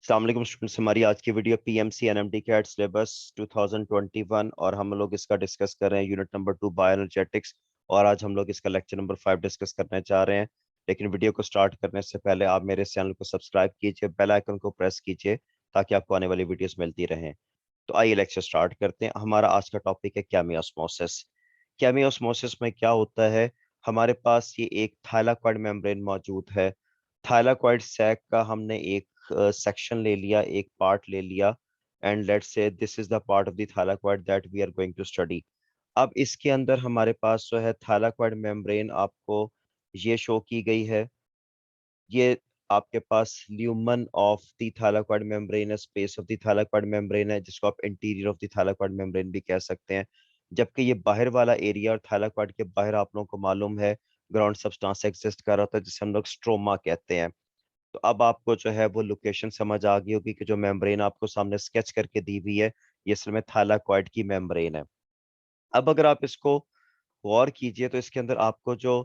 अस्सलाम वालेकुम स्टूडेंट्स, हमारी आज की video PMC NMD CAT syllabus 2021 और हम लोग इसका डिस्कस कर रहे हैं यूनिट नंबर 2 बायोएनर्जेटिक्स। और आज हम लोग इसका लेक्चर नंबर 5 डिस्कस करने जा रहे हैं। लेकिन वीडियो को स्टार्ट करने से पहले आप मेरे चैनल को सब्सक्राइब कीजिए, बेल आइकन को प्रेस कीजिए ताकि आपको आने वाली वीडियोस मिलती रहें। तो आइए लेक्चर स्टार्ट करते हैं। हमारा आज का टॉपिक है केमियोस्मोसिस। केमियोस्मोसिस में क्या होता है? हमारे पास ये एक थाइलाकॉइड मेम्ब्रेन मौजूद है। थाइलाकॉइड सैक का हमने एक सेक्शन ले लिया, एक पार्ट ले लिया, and let's say this is the part of the thylakoid that we are going to study. अब इसके अंदर हमारे पास जो है थाइलाकॉइड मेम्ब्रेन आपको ये शो की गई है। ये आपके पास lumen of the thylakoid membrane है, space of the thylakoid membrane है, जिसको आप interior of the thylakoid membrane भी कह सकते हैं। जबकि ये बाहर वाला एरिया और थाइलाकॉइड के बाहर आप लोगों को मालूम है ग्राउंड सब्सटेंस एग्जिस्ट कर रहा था जिसे हम लोग स्ट्रोमा कहते हैं। तो अब आपको जो है वो लोकेशन समझ आ गई होगी कि जो मेम्ब्रेन आपको सामने स्केच करके दी हुई है ये असल में थाइलाकॉइड की मेम्ब्रेन है। अब अगर आप इसको गौर कीजिए तो इसके अंदर आपको जो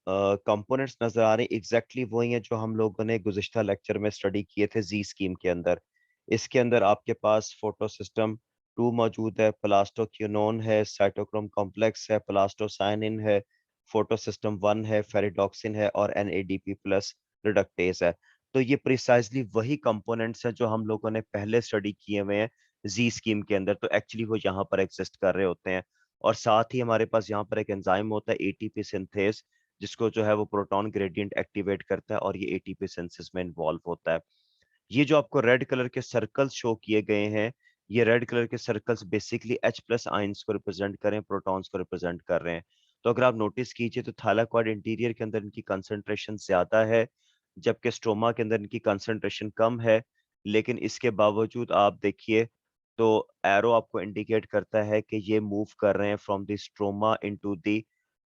कंपोनेंट्स नजर आ रहे हैं एग्जैक्टली वही हैं जो हम लोगों ने गुज़िश्ता लेक्चर में स्टडी किए थे जी स्कीम के अंदर। इसके अंदर आपके पास फोटो सिस्टम 2 मौजूद है, प्लास्टोक्यूनोन है, साइटोक्रोम कॉम्प्लेक्स है, प्लास्टोसाइनिन है, फोटो सिस्टम 1 है, फेरिडॉक्सिन है और एनएडीपी प्लस रिडक्टेज है। तो ये प्रिसाइजली वही कंपोनेंट्स हैं जो हम लोगों ने पहले स्टडी किए हुए हैं जी स्कीम के अंदर। तो एक्चुअली वो यहाँ पर एग्जिस्ट कर रहे होते हैं। और साथ ही हमारे पास यहाँ पर एक एंजाइम होता है एटीपी सिंथेज, जिसको जो है वो प्रोटॉन ग्रेडियंट एक्टिवेट करता है और ये एटीपी सिंथेसिस में इन्वॉल्व होता है। ये जो आपको रेड कलर के सर्कल्स शो किए गए हैं, ये रेड कलर के circles basically H plus ions को रिप्रेजेंट कर रहे हैं, प्रोटॉन्स को रिप्रेजेंट कर रहे हैं। तो अगर आप नोटिस कीजिए तो थाइलाकॉइड इंटीरियर के अंदर इनकी कंसंट्रेशन ज्यादा है, जबकि स्ट्रोमा के अंदर इनकी कंसंट्रेशन कम है। लेकिन इसके बावजूद आप देखिए तो एरो आपको इंडिकेट करता है कि ये मूव कर रहे हैं from the stroma into the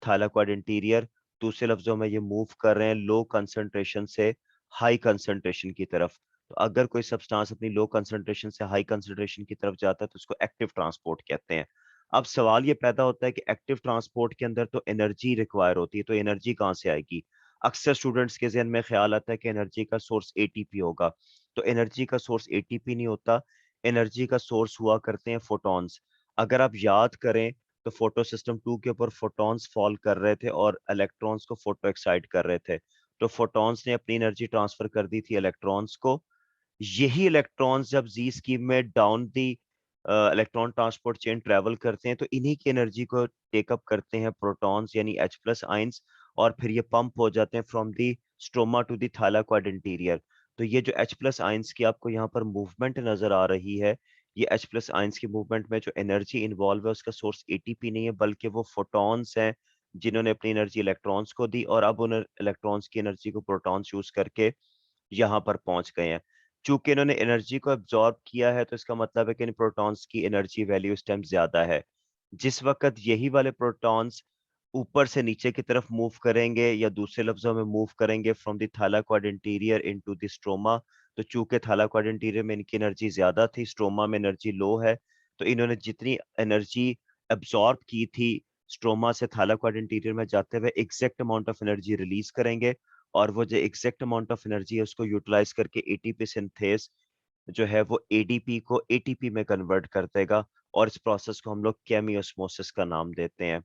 thylakoid interior. दूसरे लफ्जों में ये मूव कर रहे हैं लो कंसंट्रेशन से हाई कंसंट्रेशन की तरफ। तो अगर कोई सब्सटेंस अपनी लो कंसंट्रेशन से हाई कंसंट्रेशन की तरफ जाता है तो उसको एक्टिव ट्रांसपोर्ट कहते हैं। अब सवाल ये पैदा होता है कि एक्टिव ट्रांसपोर्ट के अंदर तो एनर्जी रिक्वायर होती है, तो एनर्जी कहाँ से आएगी? अक्सर स्टूडेंट्स के जहन में ख्याल आता है कि एनर्जी का सोर्स एटीपी होगा। तो एनर्जी का सोर्स एटीपी नहीं होता, एनर्जी का सोर्स हुआ करते हैं फोटॉन्स। अगर आप याद करें तो फोटो सिस्टम 2 के ऊपर फोटॉन्स फॉल कर रहे थे और इलेक्ट्रॉन्स को फोटो एक्साइट कर रहे थे। तो फोटॉन्स ने अपनी एनर्जी ट्रांसफर कर दी थी इलेक्ट्रॉन्स को। यही इलेक्ट्रॉन्स जब जी स्कीम में down the electron transport chain travel करते हैं तो इन्हीं की एनर्जी को टेकअप करते हैं प्रोटॉन्स यानी H प्लस आइंस, और फिर ये पंप हो जाते हैं from the stroma to the thylakoid interior. तो ये जो H प्लस आइंस की आपको यहाँ पर मूवमेंट नजर आ रही है, ये H प्लस आइंस की मूवमेंट में जो एनर्जी इन्वॉल्व है उसका सोर्स एटीपी नहीं है बल्कि वो फोटॉन्स हैं जिन्होंने अपनी एनर्जी इलेक्ट्रॉन्स को दी और अब उन इलेक्ट्रॉन्स की एनर्जी को प्रोटॉन्स यूज करके यहाँ पर पहुंच गए हैं। चूंकि इन्होंने एनर्जी को एब्जॉर्ब किया है तो इसका मतलब है कि इन प्रोटॉन्स की एनर्जी वैल्यू इस टाइम ज्यादा है। जिस वक्त यही वाले प्रोटॉन्स ऊपर से नीचे की तरफ मूव करेंगे या दूसरे लफ्जों में मूव करेंगे from the thylakoid interior into the stroma, तो चूंकि थाइलाकॉइड इंटीरियर में इनकी एनर्जी ज्यादा थी, स्ट्रोमा में एनर्जी लो है, तो इन्होंने जितनी एनर्जी एब्जॉर्ब की थी स्ट्रोमा से थाइलाकॉइड इंटीरियर में जाते हुए exact amount of energy release करेंगे। और वो जो एग्जैक्ट अमाउंट ऑफ एनर्जी है उसको यूटिलाइज करके एटीपी सिंथेस जो है वो एडीपी को एटीपी में कन्वर्ट कर देगा। और इस प्रोसेस को हम लोग केमियोस्मोसिस का नाम देते हैं।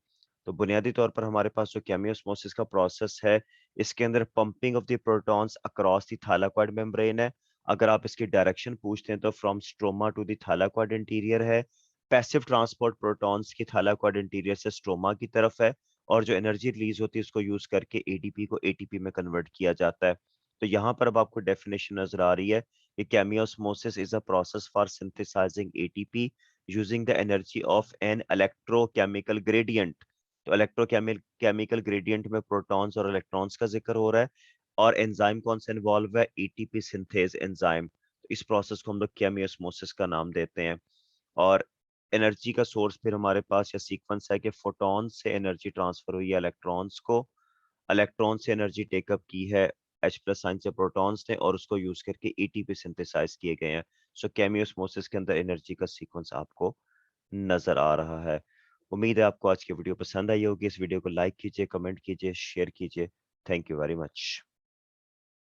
तो बुनियादी तौर पर हमारे पास जो केमियोस्मोसिस का प्रोसेस है, इसके अंदर pumping of the protons across the thylakoid membrane है। अगर आप इसकी डायरेक्शन पूछते हैं तो from stroma to the thylakoid interior है। पैसिव ट्रांसपोर्ट प्रोटॉन्स की थाइलाकॉइड इंटीरियर से स्ट्रोमा की तरफ है। और जो एनर्जी रिलीज होती है उसको यूज करके एडीपी को एटीपी में कन्वर्ट किया जाता है। तो यहाँ पर अब आपको डेफिनेशन नजर आ रही है कि chemiosmosis is a process for synthesising ATP using the energy of an electrochemical gradient. तो इलेक्ट्रोकेमिकल ग्रेडियंट में प्रोटॉन्स और इलेक्ट्रॉन्स का जिक्र हो रहा है। और एंजाइम कौन सा इन्वॉल्व है? ATP synthase enzyme. तो इस प्रोसेस को हम लोग केमियोस्मोसिस का नाम देते हैं। और एनर्जी का सोर्स फिर हमारे पास या सीक्वेंस है कि फोटॉन से एनर्जी ट्रांसफर हुई है इलेक्ट्रॉन्स को, इलेक्ट्रॉन से एनर्जी टेकअप की है H प्लस साइन से प्रोटॉन्स ने और उसको यूज करके एटीपी सिंथेसाइज किए गए हैं। सो केमियोस्मोसिस के अंदर एनर्जी का सीक्वेंस आपको नजर आ रहा है। उम्मीद है आपको आज की वीडियो पसंद आई होगी। इस वीडियो को लाइक कीजिए, कमेंट कीजिए, शेयर कीजिए। Thank you very much.